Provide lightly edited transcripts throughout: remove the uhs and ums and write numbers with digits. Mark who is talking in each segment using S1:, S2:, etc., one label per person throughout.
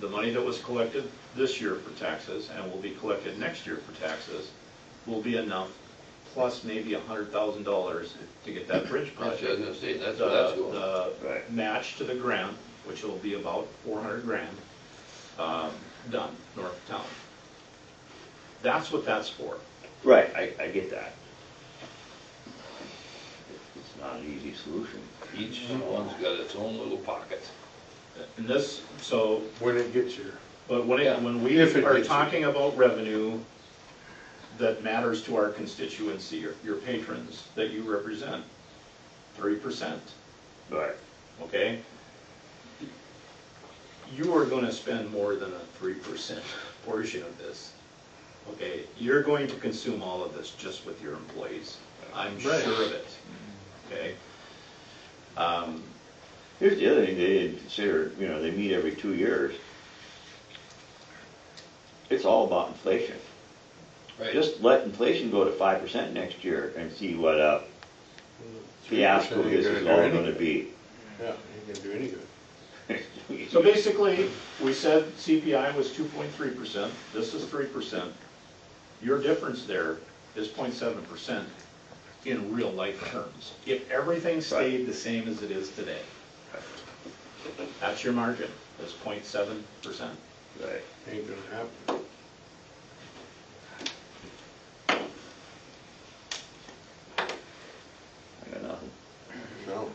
S1: the money that was collected this year for taxes and will be collected next year for taxes will be enough, plus maybe $100,000 to get that bridge project.
S2: That's what I was gonna say, that's where that's going.
S1: The match to the grant, which will be about 400 grand, done, north of town. That's what that's for.
S3: Right, I get that. It's not an easy solution.
S2: Each one's got its own little pocket.
S1: And this, so,
S4: When it gets here.
S1: but
S2: Yeah.
S1: when we
S4: If it
S1: are
S4: gets
S1: talking about revenue that matters to our constituency, or your patrons that you represent, 3%,
S3: Right.
S1: okay? You are gonna spend more than a 3% portion of this, okay? You're going to consume all of this just with your employees. I'm sure
S4: Right.
S1: of it, okay?
S3: Here's the other thing they didn't consider, you know, they meet every 2 years. It's all about inflation.
S2: Right.
S3: Just let inflation go to 5% next year and see what fiasco
S4: 3% ain't
S3: this
S4: gonna
S3: is
S4: do
S3: all
S4: any
S3: gonna
S4: good.
S3: be.
S4: Yeah, ain't gonna do any good.
S1: So basically, we said CPI was 2.3%, this is 3%. Your difference there is 0.7% in real life terms. If everything stayed the same as it is today, that's your margin, is 0.7%.
S3: Right.
S4: Ain't gonna happen.
S3: I got nothing.
S4: No.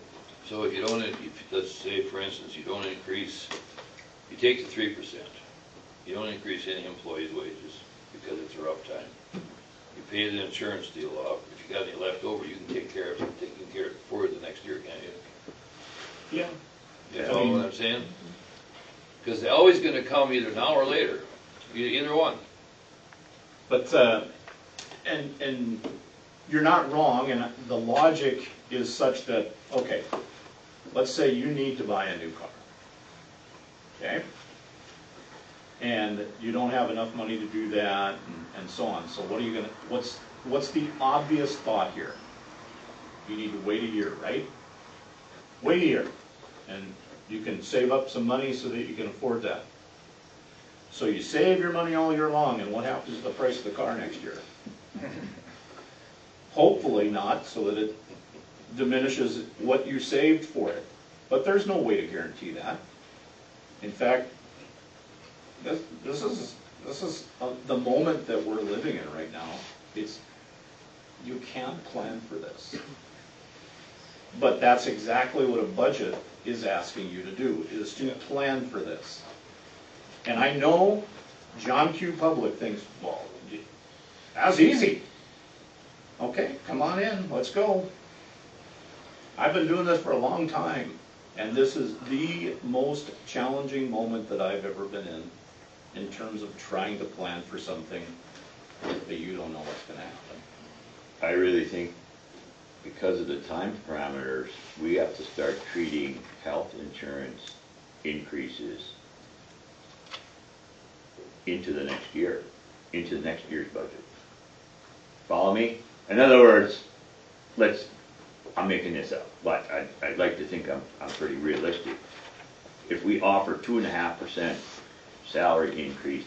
S2: So if you don't, let's say for instance, you don't increase, you take the 3%, you don't increase any employees' wages because it's a rough time. You pay the insurance deal off, if you got any left over, you can take care of it, taking care of it for the next year, can't you?
S1: Yeah.
S2: You follow what I'm saying? Because they're always gonna come either now or later, either one.
S1: But, and you're not wrong, and the logic is such that, okay, let's say you need to buy a new car, okay? And you don't have enough money to do that, and so on, so what are you gonna, what's the obvious thought here? You need to wait a year, right? Wait a year, and you can save up some money so that you can afford that. So you save your money all year long, and what happens to the price of the car next year? Hopefully not, so that it diminishes what you saved for it. But there's no way to guarantee that. In fact, this is the moment that we're living in right now. You can't plan for this. But that's exactly what a budget is asking you to do, is to plan for this. And I know John Q. Public thinks, well, that's easy. Okay, come on in, let's go. I've been doing this for a long time, and this is the most challenging moment that I've ever been in terms of trying to plan for something that you don't know what's gonna happen.
S3: I really think because of the time parameters, we have to start treating health insurance increases into the next year, into the next year's budget. Follow me? In other words, I'm making this up, but I'd like to think I'm pretty realistic. If we offer 2.5% salary increase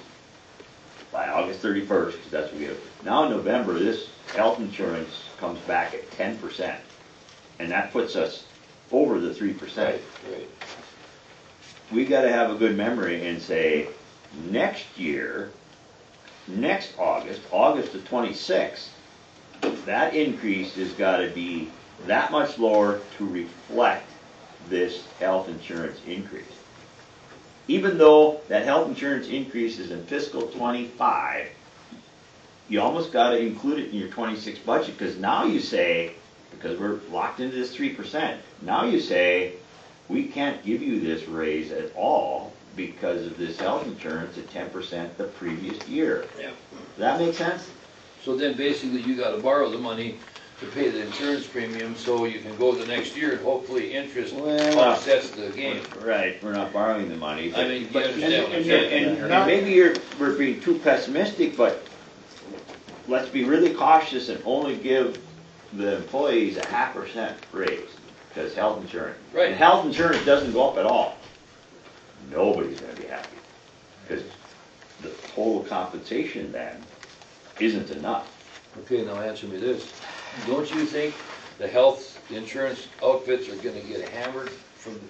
S3: by August 31st, because that's what we have. Now in November, this health insurance comes back at 10%, and that puts us over the 3%.
S2: Right.
S3: We got to have a good memory and say, next year, next August, August the 26th, that increase has got to be that much lower to reflect this health insurance increase. Even though that health insurance increase is in fiscal 25, you almost got to include it in your 26 budget, because now you say, because we're locked into this 3%, now you say, we can't give you this raise at all because of this health insurance at 10% the previous year.
S2: Yeah.
S3: Does that make sense?
S2: So then basically you gotta borrow the money to pay the insurance premium so you can go the next year and hopefully interest offsets the gain.
S3: Right, we're not borrowing the money.
S2: I mean, you understand what I'm saying?
S3: And maybe we're being too pessimistic, but let's be really cautious and only give the employees a 0.5% raise, because health insurance.
S2: Right.
S3: And health insurance doesn't go up at all. Nobody's gonna be happy. because the total compensation then isn't enough.
S2: Okay, now answer me this. Don't you think the health insurance outfits are gonna get hammered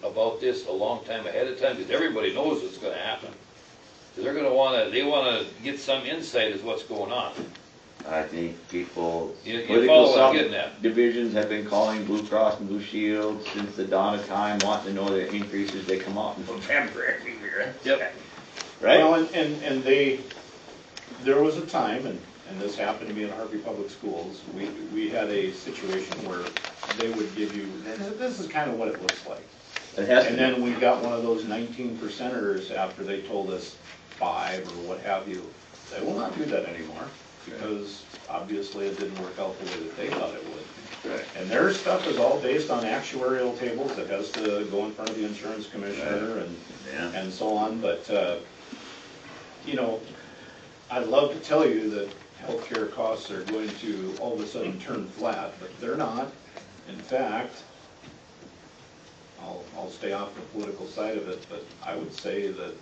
S2: about this a long time ahead of time? Because everybody knows it's gonna happen. So they're gonna they wanna get some insight as what's going on.
S3: I think people,
S2: You
S3: political
S2: follow what I'm getting at?
S3: subdivisions have been calling Blue Cross and Blue Shield since the dawn of time, wanting to know the increases. They come out in November every year.
S2: Yep.
S3: Right?
S1: Well, and there was a time, and this happened to me in Harvey Public Schools, we had a situation where they would give you, this is kind of what it looks like.
S3: It has to
S1: And
S3: be.
S1: then we got one of those 19%ers after they told us 5 or what have you. They will not do that anymore, because obviously it didn't work out the way that they thought it would.
S3: Right.
S1: And their stuff is all based on actuarial tables that has to go in front of the insurance commissioner
S3: Yeah.
S1: and so on, but, you know, I'd love to tell you that healthcare costs are going to all of a sudden turn flat, but they're not. In fact, I'll stay off the political side of it, but I would say that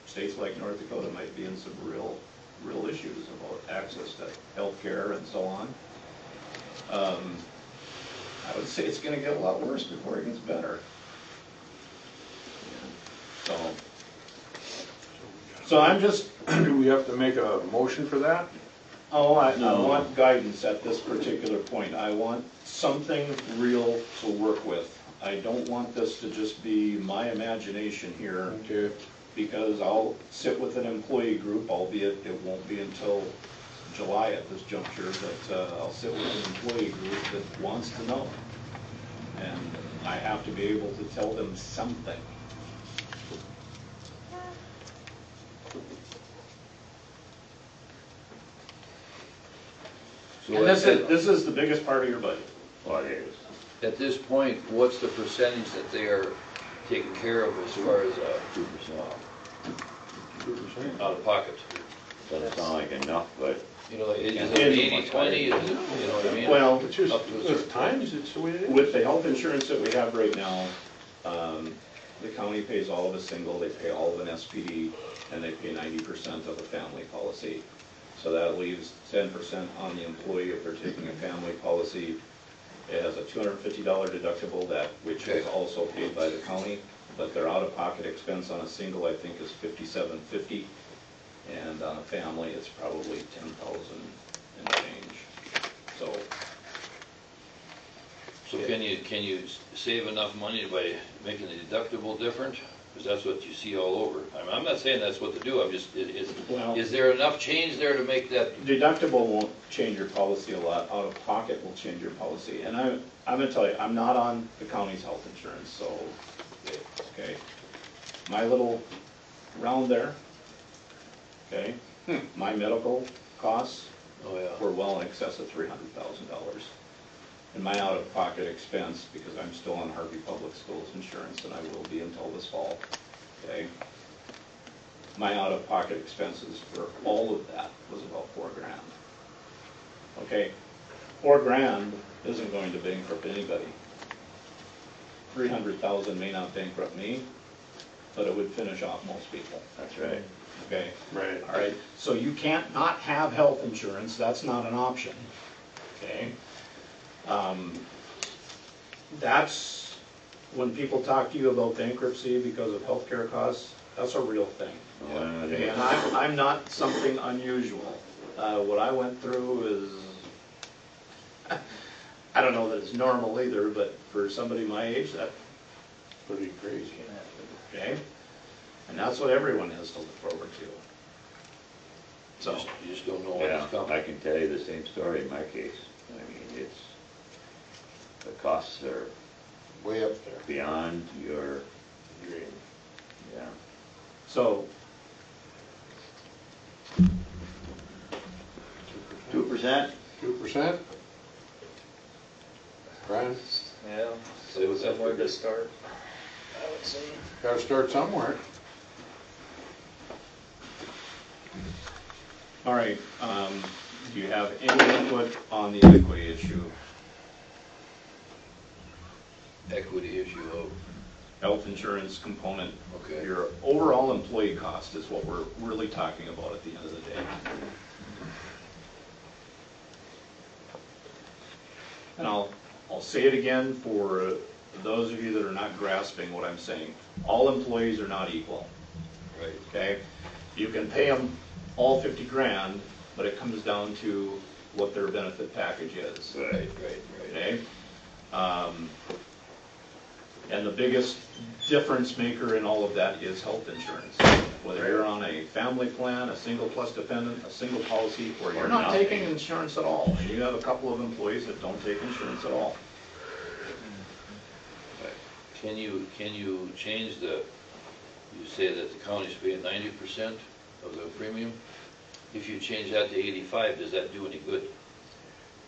S1: states like North Dakota might be in some real issues about access to healthcare and so on. I would say it's gonna get a lot worse before it gets better. So I'm just,
S4: Do we have to make a motion for that?
S1: I
S3: No.
S1: want guidance at this particular point. I want something real to work with. I don't want this to just be my imagination here,
S4: Okay.
S1: because I'll sit with an employee group, albeit it won't be until July at this juncture, but I'll sit with an employee group that wants to know. And I have to be able to tell them something.
S2: So
S1: And this is the biggest part of your budget.
S3: Well, it is.
S2: at this point, what's the percentage that they are taking care of as far as
S3: 2%.
S4: 2%.
S2: out of pocket?
S3: Doesn't sound like enough, but
S2: You know, is
S3: Yeah.
S2: it 80/20, is it, you know what I mean?
S1: Well,
S4: It's just,
S2: Up to a
S4: with
S2: certain
S4: times, it's the way it is.
S1: with the health insurance that we have right now, the county pays all of a single, they pay all of an SPD, and they pay 90% of a family policy. So that leaves 10% on the employee if they're taking a family policy. It has a $250 deductible, which is
S2: Okay.
S1: also paid by the county, but their out-of-pocket expense on a single, I think, is $57.50, and on a family, it's probably $10,000 and change.
S2: So can you save enough money by making the deductible different? Because that's what you see all over. I'm not saying that's what to do, I'm just,
S1: Well-
S2: is there enough change there to make that?
S1: Deductible won't change your policy a lot, out-of-pocket will change your policy. And I'm gonna tell you, I'm not on the county's health insurance, so, okay. My little round there, okay, my medical costs
S2: Oh, yeah.
S1: were well in excess of $300,000. And my out-of-pocket expense, because I'm still on Harvey Public Schools insurance, and I will be until this fall, okay? My out-of-pocket expenses for all of that was about $4,000. Okay, $4,000 isn't going to bankrupt anybody. 300,000 may not bankrupt me, but it would finish off most people,
S3: that's right.
S1: okay?
S4: Right.
S1: All right, so you can't not have health insurance, that's not an option, okay? That's, when people talk to you about bankruptcy because of healthcare costs, that's a real thing.
S3: Well, it
S1: Okay,
S3: is.
S1: and I'm not something unusual. What I went through is, I don't know that it's normal either, but for somebody my age, that's
S4: Pretty crazy.
S1: okay? And that's what everyone has to look forward to. So,
S2: You just don't know when
S3: Yeah,
S2: it's coming.
S3: I can tell you the same story in my case. I mean, the costs are
S4: Way up there.
S3: beyond your,
S4: Dream.
S3: yeah.
S1: so
S3: 2%?
S4: 2%? Brian,
S5: Yeah,
S2: Say what that
S5: somewhere
S2: figure
S5: to start, I would say.
S4: gotta start somewhere.
S1: all right, do you have any input on the equity issue?
S2: Equity issue of,
S1: health insurance component.
S2: Okay.
S1: Your overall employee cost is what we're really talking about at the end of the day. And I'll say it again for those of you that are not grasping what I'm saying. All employees are not equal,
S2: Right.
S1: okay? You can pay them all 50 grand, but it comes down to what their benefit package is.
S2: Right.
S1: Okay? And the biggest difference maker in all of that is health insurance. Whether you're on a family plan, a single plus dependent, a single policy, or you're not
S3: nothing.
S1: taking insurance at all, and you have a couple of employees that don't take insurance at all.
S2: Can you change the, you say that the county's paying 90% of the premium? If you change that to 85, does that do any good?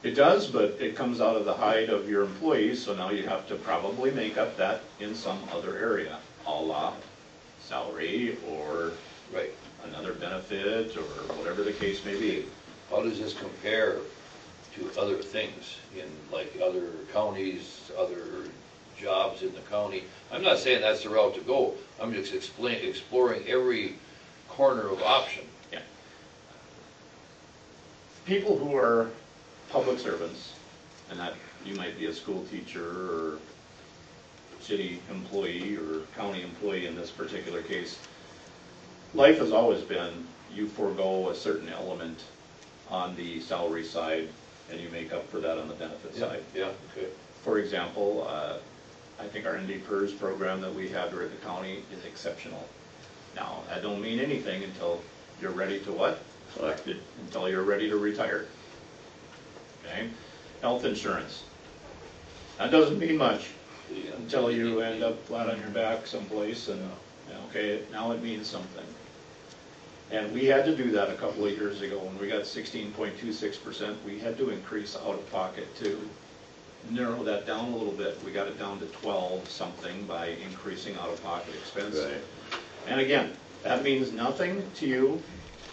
S1: It does, but it comes out of the hide of your employees, so now you have to probably make up that in some other area, a la salary or
S2: Right.
S1: another benefit or whatever the case may be.
S2: How does this compare to other things in like other counties, other jobs in the county? I'm not saying that's the route to go. I'm just exploring every corner of option.
S1: Yeah. People who are public servants, and that you might be a school teacher or city employee or county employee in this particular case, life has always been you forego a certain element on the salary side and you make up for that on the benefit side.
S2: Yeah, okay.
S1: For example, I think our ND PERS program that we have here at the county is exceptional. Now, that don't mean anything until you're ready to what?
S3: Selected.
S1: Until you're ready to retire. Okay? Health insurance. That doesn't mean much until you end up flat on your back someplace and, okay, now it means something. And we had to do that a couple of years ago when we got 16.26%. We had to increase out of pocket to narrow that down a little bit. We got it down to 12 something by increasing out of pocket expense.
S3: Right.
S1: And again, that means nothing to you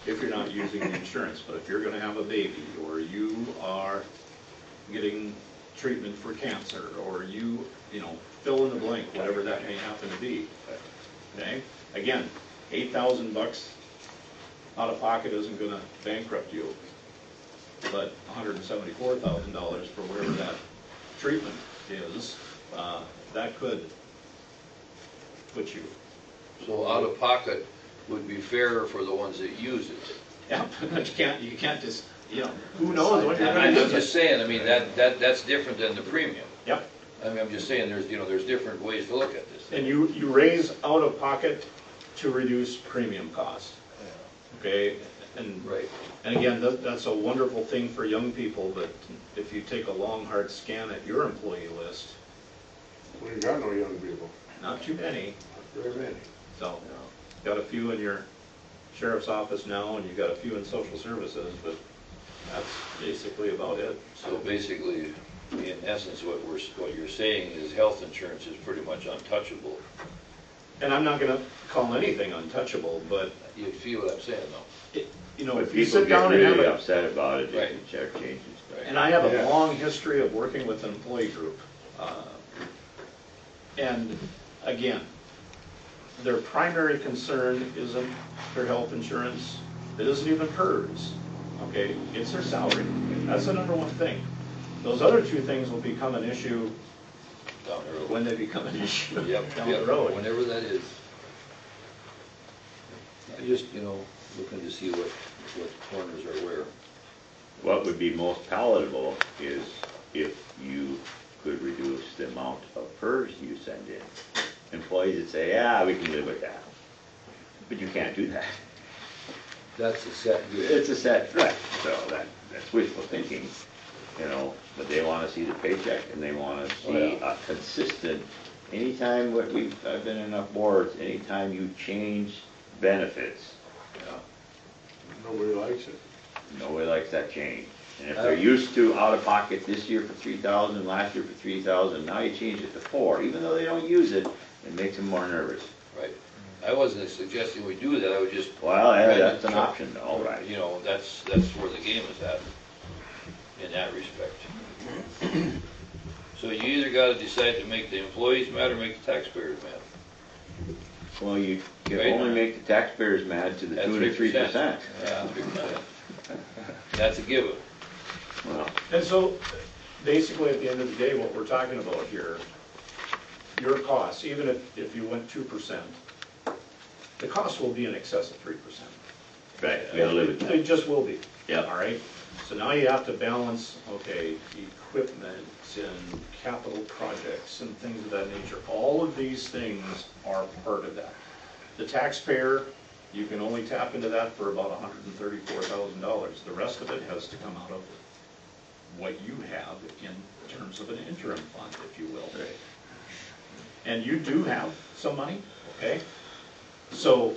S1: if you're not using the insurance, but if you're gonna have a baby, or you are getting treatment for cancer, or you know, fill in the blank, whatever that may happen to be, okay? Again, $8,000 out of pocket isn't gonna bankrupt you, but $174,000 for wherever that treatment is, that could put you.
S2: So out of pocket would be fairer for the ones that use it.
S1: Yeah, but you can't just, you know, who knows what you're gonna
S2: I'm
S1: use
S2: just
S1: it.
S2: saying, I mean, that's different than the premium.
S1: Yep,
S2: I mean, I'm just saying, there's different ways to look at this.
S1: and you raise out of pocket to reduce premium cost, okay? And
S2: Right.
S1: And again, that's a wonderful thing for young people, but if you take a long, hard scan at your employee list,
S4: We ain't got no young people,
S1: not too many.
S4: not very many.
S1: So, got a few in your sheriff's office now, and you got a few in social services, but that's basically about it.
S2: So basically, in essence, what you're saying is health insurance is pretty much untouchable.
S1: And I'm not gonna call anything untouchable, but,
S2: You see what I'm saying, though?
S1: you know,
S3: But
S1: if you
S3: people
S1: sit
S3: get
S1: down and have
S3: really
S1: a,
S3: upset about it,
S2: Right.
S3: they can check changes.
S1: and I have a
S4: Yeah.
S1: long history of working with an employee group. And again, their primary concern isn't their health insurance, it isn't even PERS, okay? It's their salary. That's the number one thing. Those other two things will become an issue
S2: Down the road.
S1: when they become an issue
S2: Yep,
S1: down the
S2: yep,
S1: road.
S2: whenever that is. I just, looking to see what corners are where.
S3: What would be most palatable is if you could reduce the amount of PERS you send in. Employees would say, yeah, we can live with that. But you can't do that.
S2: That's a set good.
S3: It's a set threat, so that's wishful thinking, but they wanna see the paycheck and they wanna see a consistent, anytime I've been in enough boards, anytime you change benefits,
S4: Nobody likes it.
S3: nobody likes that change. And if they're used to out of pocket this year for 3,000, last year for 3,000, now you change it to 4, even though they don't use it, it makes them more nervous.
S2: Right. I wasn't suggesting we do that, I was just.
S3: Well, yeah, that's an option, all right.
S2: That's where the game is at, in that respect. So you either gotta decide to make the employees mad or make the taxpayers mad.
S3: Well, you can
S2: Right.
S3: only make the taxpayers mad to the
S2: At
S3: tune of 3%.
S2: Yeah, 3%. That's a given.
S3: Well,
S1: And so, basically, at the end of the day, what we're talking about here, your costs, even if you went 2%, the cost will be in excess of 3%.
S3: right, we gotta live with
S1: It
S3: that.
S1: just will be.
S3: Yeah.
S1: All right? So now you have to balance, okay, equipment and capital projects and things of that nature. All of these things are part of that. The taxpayer, you can only tap into that for about $134,000. The rest of it has to come out of what you have in terms of an interim fund, if you will.
S3: Right.
S1: And you do have some money, okay? So,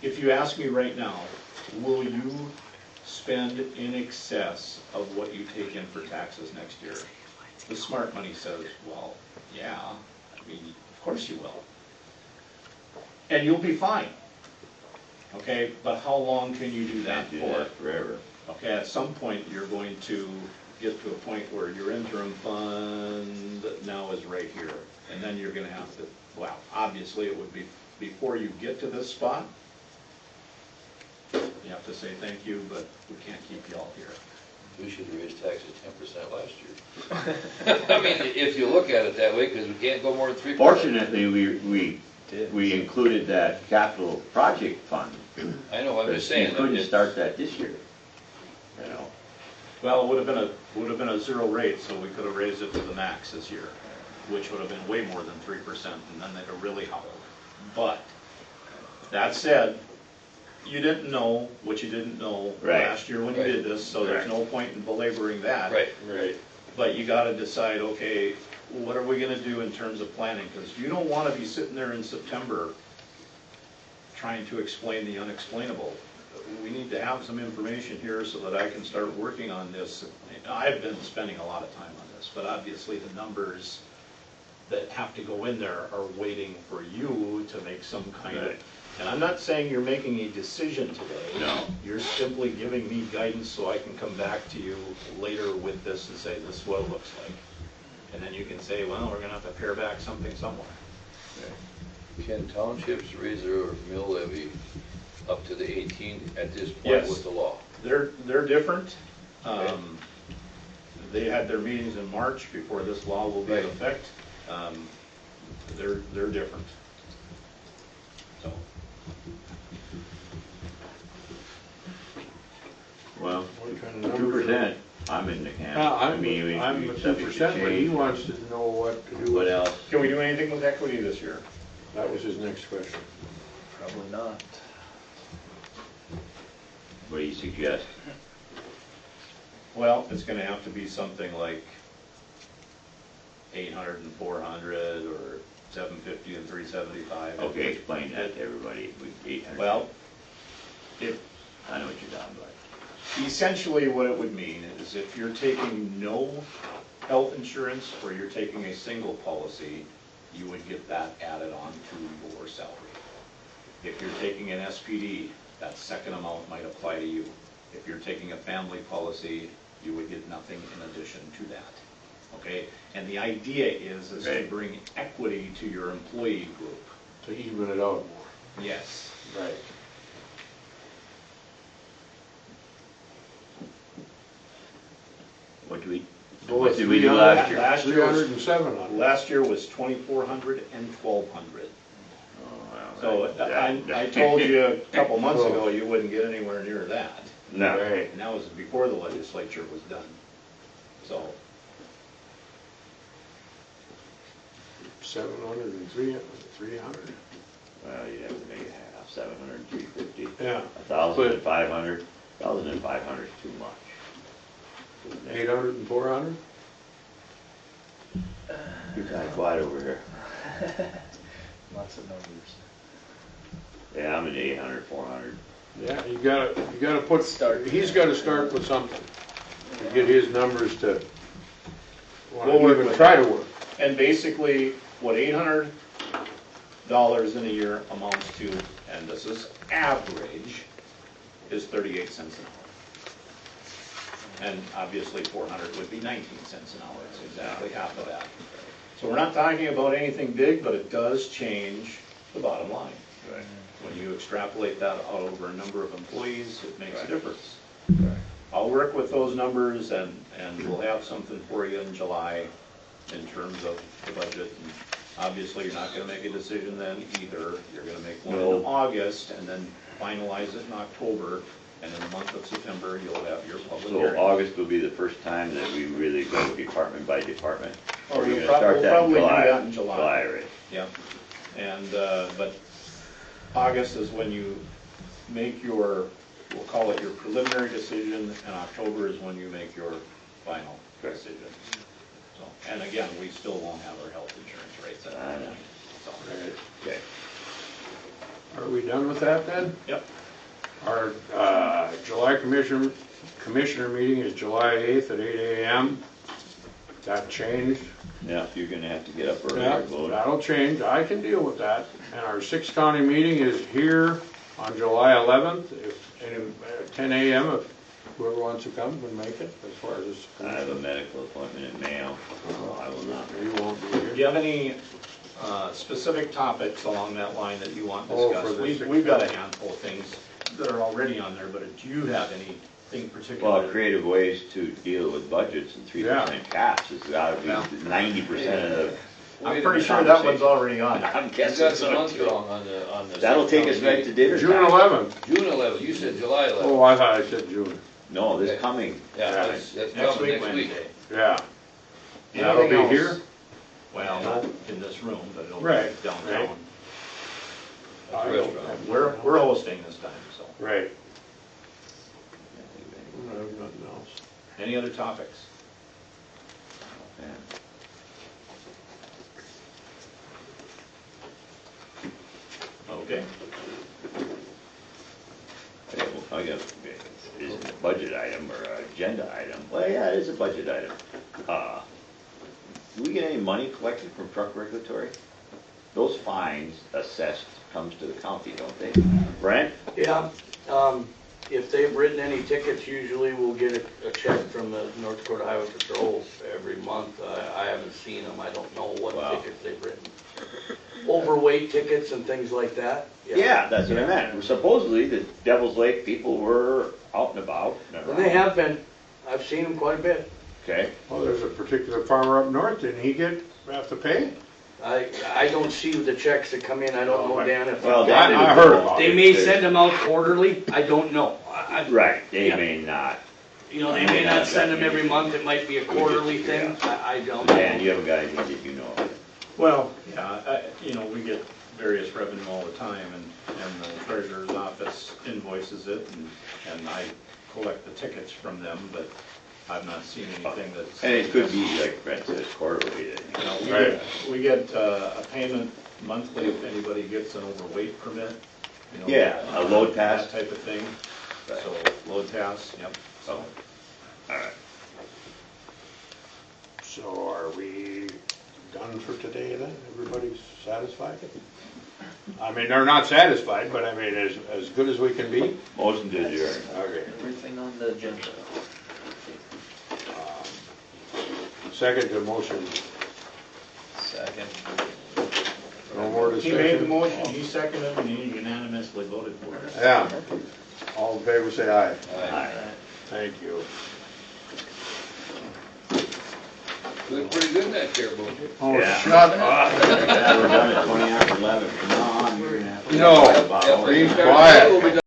S1: if you ask me right now, will you spend in excess of what you take in for taxes next year? The smart money says, well, yeah, I mean, of course you will. And you'll be fine, okay? But how long can you do that
S3: Can't do
S1: for?
S3: that forever.
S1: Okay, at some point, you're going to get to a point where your interim fund now is right here. And then you're gonna have to, well, obviously, it would be, before you get to this spot, you have to say thank you, but we can't keep you all here.
S2: We should have raised taxes 10% last year. I mean, if you look at it that way, because we can't go more than 3%.
S3: Fortunately, we included that capital project fund.
S2: I know, I'm
S3: But
S2: just saying.
S3: you couldn't
S2: that
S3: start that this year. You know,
S1: Well, it would have been a zero rate, so we could have raised it to the max this year, which would have been way more than 3%, and then they'd have really howled. But, that said, you didn't know what you didn't know
S3: Right.
S1: last year when you did this, so there's
S3: Right.
S1: no point in belaboring that.
S2: Right.
S4: Right.
S1: But you gotta decide, okay, what are we gonna do in terms of planning? Because you don't wanna be sitting there in September trying to explain the unexplainable. We need to have some information here so that I can start working on this. I've been spending a lot of time on this, but obviously the numbers that have to go in there are waiting for you to make some kind of,
S3: Right.
S1: and I'm not saying you're making a decision today.
S3: No.
S1: You're simply giving me guidance so I can come back to you later with this and say, this is what it looks like. And then you can say, well, we're gonna have to pare back something somewhere.
S2: Can townships raise their mill levy up to the 18 at this point
S1: Yes.
S2: with the law?
S1: They're different. They had their meetings in March before this law will be in
S2: Right.
S1: effect. They're different. So,
S3: well,
S4: What kind of numbers?
S3: 2%, I'm in the camp.
S4: Yeah,
S3: I mean,
S4: I'm
S3: we
S4: a
S3: subject to
S4: 2%, but he
S3: change.
S4: wants to know what to do
S3: What
S4: with it.
S3: else?
S1: can we do anything with equity this year?
S4: That was his next question.
S5: Probably not.
S3: What do you suggest?
S1: Well, it's gonna have to be something like 800 and 400, or 750 and 375.
S3: Okay, explain that to everybody. We 800.
S1: Well, if,
S3: I know what you're talking about.
S1: essentially what it would mean is if you're taking no health insurance or you're taking a single policy, you would get that added on to your salary. If you're taking an SPD, that second amount might apply to you. If you're taking a family policy, you would get nothing in addition to that. Okay? And the idea is to
S3: Right.
S1: bring equity to your employee group.
S4: To even it out more.
S1: Yes.
S4: Right.
S3: What do we,
S4: Go
S3: what
S4: with
S3: did we do
S4: 300
S3: last year?
S1: Last year was
S4: 307 on it.
S1: Last year was 2,400 and 1,200.
S3: Oh, well,
S1: So
S3: that-
S1: I told you a couple months ago you wouldn't get anywhere near that.
S3: No.
S4: Right.
S1: And that was before the legislature was done. So,
S4: 700 and 300.
S3: Well, you'd have to make it half, 700 and 350.
S4: Yeah.
S3: 1,000 and 500. 1,000 and 500 is too much.
S4: 800 and 400?
S3: You're kind of quiet over here.
S5: Lots of numbers.
S3: Yeah, I'm in 800, 400.
S4: Yeah, you gotta put, he's gotta start with something. To get his numbers to,
S1: We'll work
S4: even
S1: with
S4: try
S1: that.
S4: to work.
S1: and basically what $800 in a year amounts to, and this is average, is 38 cents an hour. And obviously 400 would be 19 cents an hour. It's exactly half of that. So we're not talking about anything big, but it does change the bottom line.
S3: Right.
S1: When you extrapolate that out over a number of employees, it makes a
S3: Right.
S1: difference.
S3: Right.
S1: I'll work with those numbers and we'll have something for you in July in terms of the budget. And obviously, you're not gonna make a decision then either. You're gonna make one in
S3: No.
S1: August and then finalize it in October. And in the month of September, you'll have your public
S3: So
S1: hearing.
S3: August will be the first time that we really go department by department.
S1: Or
S3: We're
S1: we'll
S3: gonna
S1: prob-
S3: start
S1: we'll
S3: that in
S1: probably do
S3: July.
S1: that in July.
S3: July, right.
S1: Yeah, and, but August is when you make your, we'll call it your preliminary decision, and October is when you make your final
S3: Correct.
S1: decision. So, and again, we still won't have our health insurance rates at
S3: I
S1: that
S3: know.
S1: point. So,
S4: Right.
S3: Okay.
S4: Are we done with that then?
S1: yep,
S4: Our July commissioner meeting is July 8th at 8 a.m. That changed.
S3: Yeah, you're gonna have to get up early
S4: Yeah,
S3: to vote.
S4: that'll change. I can deal with that. And our 6 county meeting is here on July 11th, at 10 a.m. If whoever wants to come can make it, as far as this.
S3: I have a medical appointment in Mayo, so I will not.
S4: You won't be
S1: do
S4: here.
S1: you have any specific topics along that line that you want
S4: Oh, for
S1: discussed?
S4: the six-
S1: We've got a handful of things that are already on there, but do you have anything particular?
S3: Well, creative ways to deal with budgets and 3% caps has gotta be
S1: Yeah.
S3: 90% of the.
S1: I'm pretty sure that one's already on there.
S3: I'm
S2: It's
S3: guessing
S2: got some
S3: so
S2: months
S3: too.
S2: wrong on the.
S3: That'll take us right to dinner
S4: June
S3: time.
S4: 11th.
S2: June 11th, you said July 11th.
S4: Oh, I thought I said June.
S3: No, this coming.
S2: Yeah,
S4: Yeah.
S2: that's
S1: Next
S2: coming
S1: week,
S2: next week.
S1: Wednesday.
S4: Yeah. That'll
S1: Anything
S4: be
S1: else?
S4: here?
S1: Well, not in this room, but it'll be
S4: Right,
S1: downtown.
S4: right.
S2: That's a restaurant.
S1: We're hosting this time, so.
S4: Right. I have nothing else.
S1: Any other topics?
S3: Yeah.
S1: Okay.
S3: Okay, well, I got, is it a budget item or an agenda item? Well, yeah, it is a budget item. Do we get any money collected from truck regulatory? Those fines assessed comes to the county, don't they? Brent?
S6: Yeah, if they've written any tickets, usually we'll get a check from the North Dakota Highway Patrol every month. I haven't seen them, I don't know what
S3: Wow.
S6: tickets they've written. Overweight tickets and things like that.
S3: Yeah, that's what I meant. Supposedly, the Devil's Lake people were out and about.
S6: And they have been, I've seen them quite a bit.
S3: Okay,
S4: Well, there's a particular farmer up north, didn't he have to pay?
S6: I don't see the checks that come in, I don't know, Dan, if.
S3: well,
S4: I
S3: that.
S4: heard about
S6: They may send them out quarterly, I don't know.
S3: Right, they
S6: Yeah.
S3: may not.
S6: You know, they may not send them every month, it might be a quarterly thing, I don't know.
S3: And you have a guy that you know of.
S1: Well, yeah, you know, we get various revenue all the time, and the treasurer's office invoices it, and I collect the tickets from them, but I've not seen anything that's.
S3: And it could be, like Brent says, quarterly.
S1: You know,
S4: Right.
S1: we get a payment monthly if anybody gets an overweight permit. You know,
S3: Yeah, a load pass.
S1: That type of thing.
S3: Right.
S1: So, load pass, yep, so.
S3: All right.
S4: So are we done for today then? Everybody's satisfied? I mean, they're not satisfied, but I mean, as good as we can be.
S3: Motion to adjourn.
S4: Okay.
S5: Everything on the agenda.
S4: Second to motion.
S5: Second.
S4: No more
S1: He
S4: discussion?
S1: made the motion, he seconded, and he unanimously voted for it.
S4: Yeah. All in favor, say aye.
S3: Aye.
S4: Thank you.
S2: Doing pretty good in that chair, Bo.
S4: Oh,
S3: Yeah.
S4: shut up.
S3: Yeah, we're done at 20 after 11. From now on, you're gonna have to.
S4: No.
S3: About all
S4: Be
S3: the-
S4: quiet.
S2: We'll be done